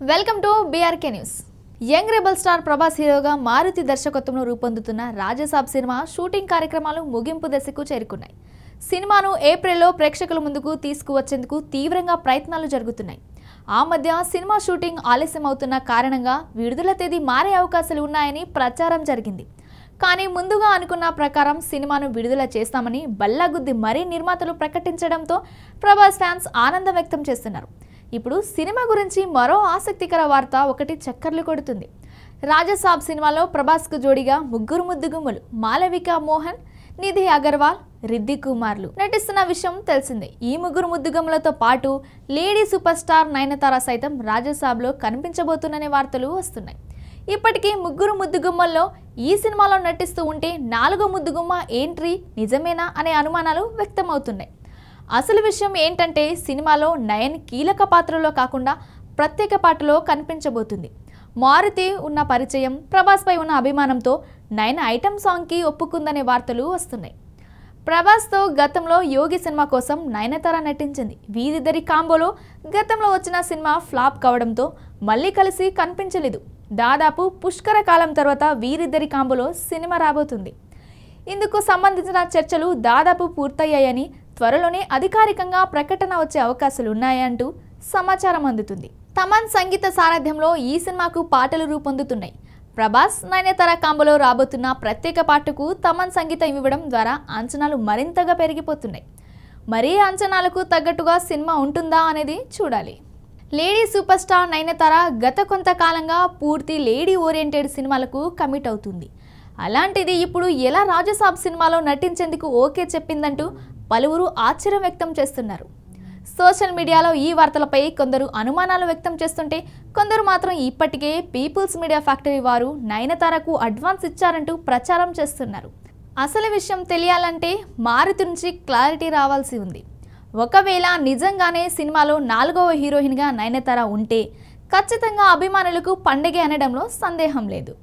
Welcome to BRK news. Young rebel star Prabhas హీరోగా మారుతి దర్శకత్వంలో రూపొందుతున్న రాజసాబ్ సినిమా షూటింగ్ కార్యక్రమాలు ముగింపు దశకు చేరుకున్నాయి. సినిమాను ఏప్రిల్లో ప్రేక్షకుల ముందుకు తీసుకువచ్చేందుకు తీవ్రంగా ప్రయత్నాలు జరుగుతున్నాయి. ఆ మధ్య సినిమా షూటింగ్ ఆలస్యం అవుతున్న కారణంగా విడుదల తేదీ మారే అవకాశాలు ఉన్నాయని ప్రచారం జరిగింది. కానీ ముందుగా అనుకున్న ప్రకారం సినిమాను విడుదల చేస్తామని బల్లాగుద్ది మరీ నిర్మాతలు ప్రకటించడంతో ప్రభాస్ ఫ్యాన్స్ ఆనందం వ్యక్తం చేస్తున్నారు. ఇప్పుడు సినిమా గురించి మరో ఆసక్తికర వార్త ఒకటి చక్కర్లు కొడుతుంది. రాజసాబ్ సినిమాలో ప్రభాస్కు జోడిగా ముగ్గురు ముద్దుగుమ్మలు మాలవిక మోహన్, నిధి అగర్వాల్, రిద్ది కుమార్లు నటిస్తున్న విషయం తెలిసిందే. ఈ ముగ్గురు ముద్దుగుమ్మలతో పాటు లేడీ సూపర్ స్టార్ నయనతార సైతం రాజసాబ్లో కనిపించబోతున్ననే వార్తలు వస్తున్నాయి. ఇప్పటికీ ముగ్గురు ముద్దుగుమ్మల్లో ఈ సినిమాలో నటిస్తూ ఉంటే నాలుగో ముద్దుగుమ్మ ఏంట్రీ నిజమేనా అనే అనుమానాలు వ్యక్తమవుతున్నాయి. అసలు విషయం ఏంటంటే సినిమాలో నయన్ కీలక పాత్రలో కాకుండా ప్రత్యేక పాటలో కనిపించబోతుంది. మారుతి ఉన్న పరిచయం, ప్రభాస్పై ఉన్న అభిమానంతో నయన్ ఐటమ్ సాంగ్కి ఒప్పుకుందనే వార్తలు వస్తున్నాయి. ప్రభాస్తో గతంలో యోగి సినిమా కోసం నయనతార నటించింది. వీరిద్దరి కాంబోలో గతంలో వచ్చిన సినిమా ఫ్లాప్ కావడంతో మళ్ళీ కలిసి కనిపించలేదు. దాదాపు పుష్కర కాలం తర్వాత వీరిద్దరి కాంబోలో సినిమా రాబోతుంది. ఇందుకు సంబంధించిన చర్చలు దాదాపు పూర్తయ్యాయని, త్వరలోనే అధికారికంగా ప్రకటన వచ్చే అవకాశాలు ఉన్నాయంటూ సమాచారం అందుతుంది. తమన్ సంగీత సారథ్యంలో ఈ సినిమాకు పాటలు రూపొందుతున్నాయి. ప్రభాస్ నయనతార కాంబోలో రాబోతున్న ప్రత్యేక పాటకు తమన్ సంగీతం ఇవ్వడం ద్వారా అంచనాలు మరింతగా పెరిగిపోతున్నాయి. మరీ అంచనాలకు తగ్గట్టుగా సినిమా ఉంటుందా అనేది చూడాలి. లేడీ సూపర్ స్టార్ నయనతార గత కొంతకాలంగా పూర్తి లేడీ ఓరియంటెడ్ సినిమాలకు కమిట్ అవుతుంది. అలాంటిది ఇప్పుడు ఎలా రాజసాబ్ సినిమాలో నటించేందుకు ఓకే చెప్పిందంటూ పలువురు ఆశ్చర్యం వ్యక్తం చేస్తున్నారు. సోషల్ మీడియాలో ఈ వార్తలపై కొందరు అనుమానాలు వ్యక్తం చేస్తుంటే, కొందరు మాత్రం ఇప్పటికే పీపుల్స్ మీడియా ఫ్యాక్టరీ వారు నయనతారకు అడ్వాన్స్ ఇచ్చారంటూ ప్రచారం చేస్తున్నారు. అసలు విషయం తెలియాలంటే మారుతి నుంచి క్లారిటీ రావాల్సి ఉంది. ఒకవేళ నిజంగానే సినిమాలో నాలుగవ హీరోయిన్గా నయనతార ఉంటే ఖచ్చితంగా అభిమానులకు పండగే అనడంలో సందేహం లేదు.